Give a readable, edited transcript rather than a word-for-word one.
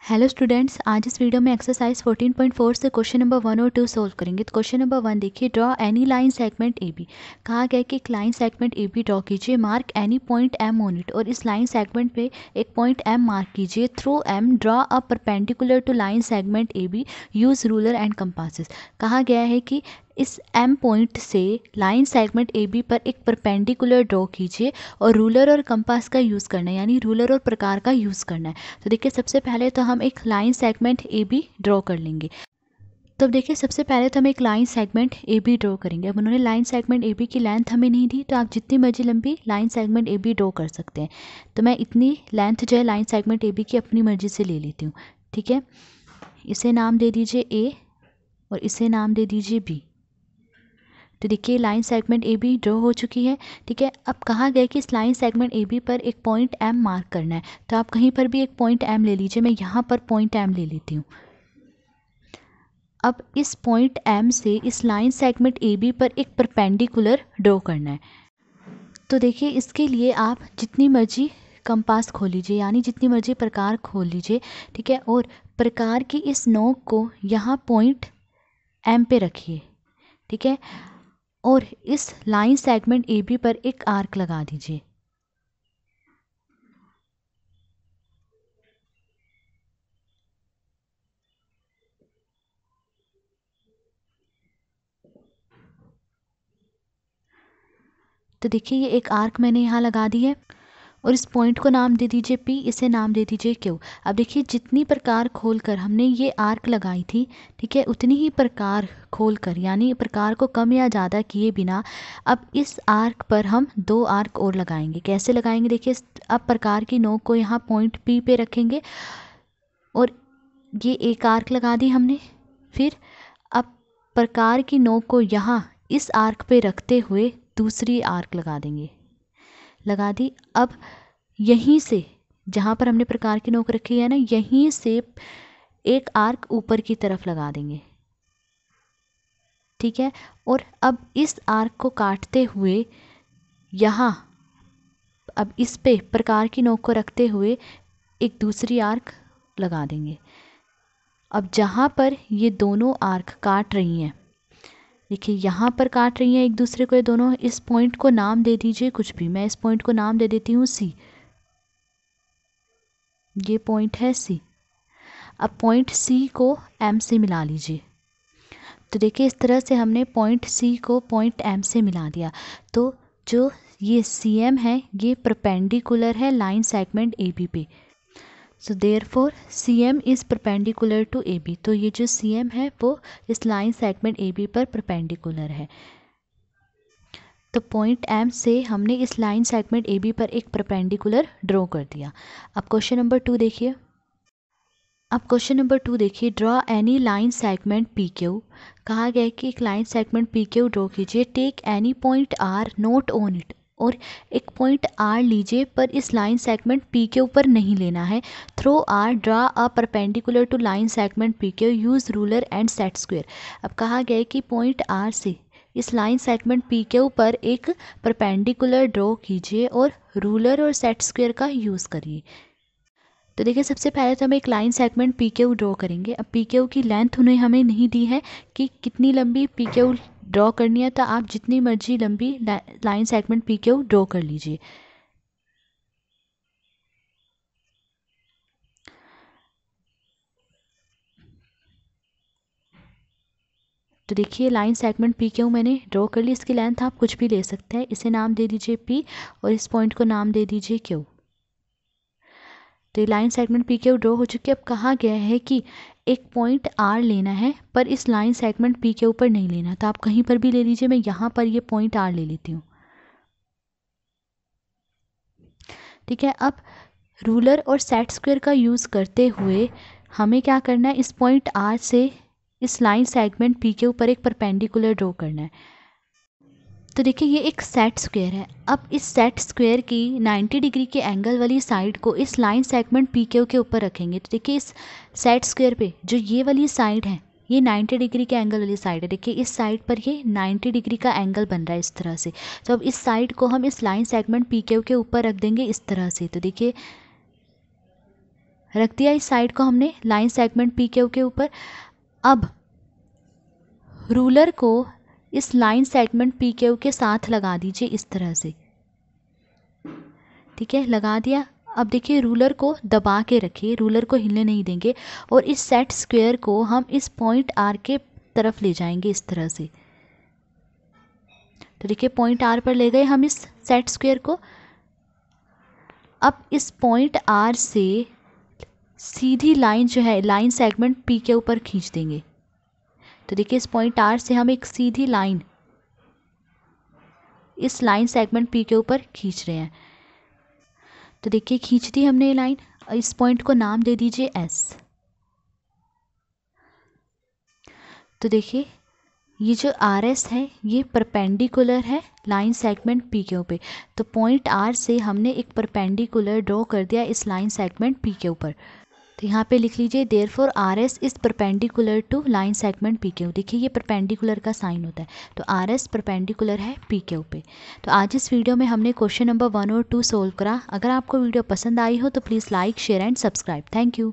Hello students, आज इस video में एक्सरसाइज 14.4 से क्वेश्चन नंबर 1 और 2 सोल्व करेंगे। तो क्वेश्चन नंबर 1 देखिए, draw any line segment A B. कहा गया कि एक line segment A B draw कीजिए, mark any point M on it. और इस लाइन सेगमेंट पे एक पॉइंट एम मार्क कीजिए। Through M draw a perpendicular to line segment A B, use ruler and compasses. कहा गया है कि इस एम पॉइंट से लाइन सेगमेंट ए बी पर एक परपेंडिकुलर ड्रॉ कीजिए और रूलर और कंपास का यूज़ करना है, यानी रूलर और प्रकार का यूज़ करना है। तो देखिए, सबसे पहले तो हम एक line segment A B draw कर लेंगे। तो अब देखिए, सबसे पहले तो हम एक line segment A B draw करेंगे। अब उन्होंने लाइन सेगमेंट ए बी की लेंथ हमें नहीं दी, तो आप जितनी मर्जी लंबी line segment A B draw कर सकते हैं। तो मैं इतनी लेंथ जो है लाइन सेगमेंट ए बी की अपनी मर्जी से ले लेती हूँ। ठीक है, इसे नाम दे दीजिए ए और इसे नाम दे दीजिए बी। तो देखिए, line segment A B draw हो चुकी है। ठीक है, अब कहा गया कि इस लाइन सेगमेंट ए बी पर एक पॉइंट एम मार्क करना है। तो आप कहीं पर भी एक पॉइंट एम ले लीजिए, मैं यहाँ पर पॉइंट एम ले लेती हूँ। अब इस पॉइंट एम से इस लाइन सेगमेंट ए बी पर एक परपेंडिकुलर ड्रॉ करना है। तो देखिए, इसके लिए आप जितनी मर्जी कंपास खोल लीजिए, यानी जितनी मर्जी प्रकार खोल लीजिए। ठीक है, और प्रकार की इस नोक को यहाँ पॉइंट एम पे रखिए। ठीक है, और इस लाइन सेगमेंट ए बी पर एक आर्क लगा दीजिए। तो देखिए, ये एक आर्क मैंने यहाँ लगा दी है और इस पॉइंट को नाम दे दीजिए पी, इसे नाम दे दीजिए क्यू। अब देखिए, जितनी प्रकार खोलकर हमने ये आर्क लगाई थी, ठीक है, उतनी ही प्रकार खोलकर, यानी प्रकार को कम या ज़्यादा किए बिना, अब इस आर्क पर हम दो आर्क और लगाएंगे। कैसे लगाएंगे? देखिए, अब प्रकार की नोक को यहाँ पॉइंट पी पे रखेंगे और ये एक आर्क लगा दी हमने। फिर अब प्रकार की नोक को यहाँ इस आर्क पे रखते हुए दूसरी आर्क लगा देंगे। लगा दी। अब यहीं से, जहाँ पर हमने प्रकार की नोक रखी है ना, यहीं से एक आर्क ऊपर की तरफ लगा देंगे। ठीक है, और अब इस आर्क को काटते हुए यहाँ, अब इस पे प्रकार की नोक को रखते हुए एक दूसरी आर्क लगा देंगे। अब जहाँ पर ये दोनों आर्क काट रही हैं, देखिए यहाँ पर काट रही हैं एक दूसरे को ये दोनों, इस पॉइंट को नाम दे दीजिए कुछ भी। मैं इस पॉइंट को नाम दे देती हूँ सी। ये पॉइंट है सी। अब पॉइंट सी को एम से मिला लीजिए। तो देखिए, इस तरह से हमने पॉइंट सी को पॉइंट एम से मिला दिया। तो जो ये सी एम है, ये परपेंडिकुलर है लाइन सेगमेंट ए बी पे। So therefore C M is perpendicular to A B. तो ये जो सी एम है वो इस लाइन सेगमेंट ए बी पर परपेंडिकुलर है। तो पॉइंट एम से हमने इस लाइन सेगमेंट ए बी पर एक परपेंडिकुलर ड्रॉ कर दिया। अब क्वेश्चन नंबर 2 देखिए। अब क्वेश्चन नंबर 2 देखिए, draw any line segment P Q. कहा गया है कि एक line segment P Q draw कीजिए। Take any point R not on it. और एक पॉइंट आर लीजिए, पर इस लाइन सेगमेंट पी क्यू पर नहीं लेना है। Through R draw a perpendicular to line segment P Q, use ruler and set square. अब कहा गया है कि पॉइंट आर से इस लाइन सेगमेंट पी क्यू पर एक परपेंडिकुलर ड्रॉ कीजिए और रूलर और सेट स्क्वायर का यूज़ करिए। तो देखिए, सबसे पहले तो हम एक line segment P Q draw करेंगे। अब पी क्यू की लेंथ उन्हें हमें नहीं दी है कि कितनी लंबी पी क्यू ड्रॉ करनी है, तो आप जितनी मर्जी लंबी line segment P Q draw कर लीजिए। तो देखिए, लाइन सेगमेंट पी क्यू मैंने ड्रॉ कर ली। इसकी लेंथ आप कुछ भी ले सकते हैं। इसे नाम दे दीजिए पी और इस पॉइंट को नाम दे दीजिए क्यू। तो ये line segment P Q draw हो चुकी है। अब कहा गया है कि एक पॉइंट आर लेना है, पर इस लाइन सेगमेंट पी क्यू पर नहीं लेना। तो आप कहीं पर भी ले लीजिए, मैं यहाँ पर ये पॉइंट आर ले लेती हूँ। ठीक है, अब रूलर और सेट स्क्वायर का यूज़ करते हुए हमें क्या करना है, इस पॉइंट आर से इस लाइन सेगमेंट पी के ऊपर एक परपेंडिकुलर ड्रॉ करना है। तो देखिए, ये एक सेट स्क्वायर है। अब इस सेट स्क्वायर की 90 डिग्री के एंगल वाली साइड को इस लाइन सेगमेंट पी क्यू के ऊपर रखेंगे। तो देखिए, इस सेट स्क्वायर पे जो ये वाली साइड है, ये 90 डिग्री के एंगल वाली साइड है। देखिए, इस साइड पर ये 90 डिग्री का एंगल बन रहा है इस तरह से। तो अब इस साइड को हम इस लाइन सेगमेंट पी क्यू के ऊपर रख देंगे इस तरह से। तो देखिए, रख दिया इस साइड को हमने लाइन सेगमेंट पी क्यू के ऊपर। अब रूलर को इस लाइन सेगमेंट पी क्यू के साथ लगा दीजिए इस तरह से, ठीक है, लगा दिया। अब देखिए रूलर को दबा के रखिए, रूलर को हिलने नहीं देंगे और इस सेट स्क्वायर को हम इस पॉइंट आर के तरफ ले जाएंगे इस तरह से। तो देखिए पॉइंट आर पर ले गए हम इस सेट स्क्वायर को। अब इस पॉइंट आर से सीधी लाइन जो है लाइन सेगमेंट पी के ऊपर खींच देंगे। तो देखिए इस पॉइंट आर से हम एक सीधी लाइन इस लाइन सेगमेंट पी के ऊपर खींच रहे हैं। तो देखिए खींच दी हमने ये लाइन। इस पॉइंट को नाम दे दीजिए एस। तो देखिए ये जो आर एस है ये परपेंडिकुलर है लाइन सेगमेंट पी के ऊपर। तो पॉइंट आर से हमने एक परपेंडिकुलर ड्रॉ कर दिया इस लाइन सेगमेंट पी के ऊपर। तो यहाँ पे लिख लीजिए therefore R S is perpendicular to line segment P Q. देखिए ये परपेंडिकुलर का साइन होता है, तो आर एस परपेंडिकुलर है पी क्यू पे। तो आज इस वीडियो में हमने क्वेश्चन नंबर 1 और 2 सोल्व करा। अगर आपको वीडियो पसंद आई हो तो please like share and subscribe. Thank you.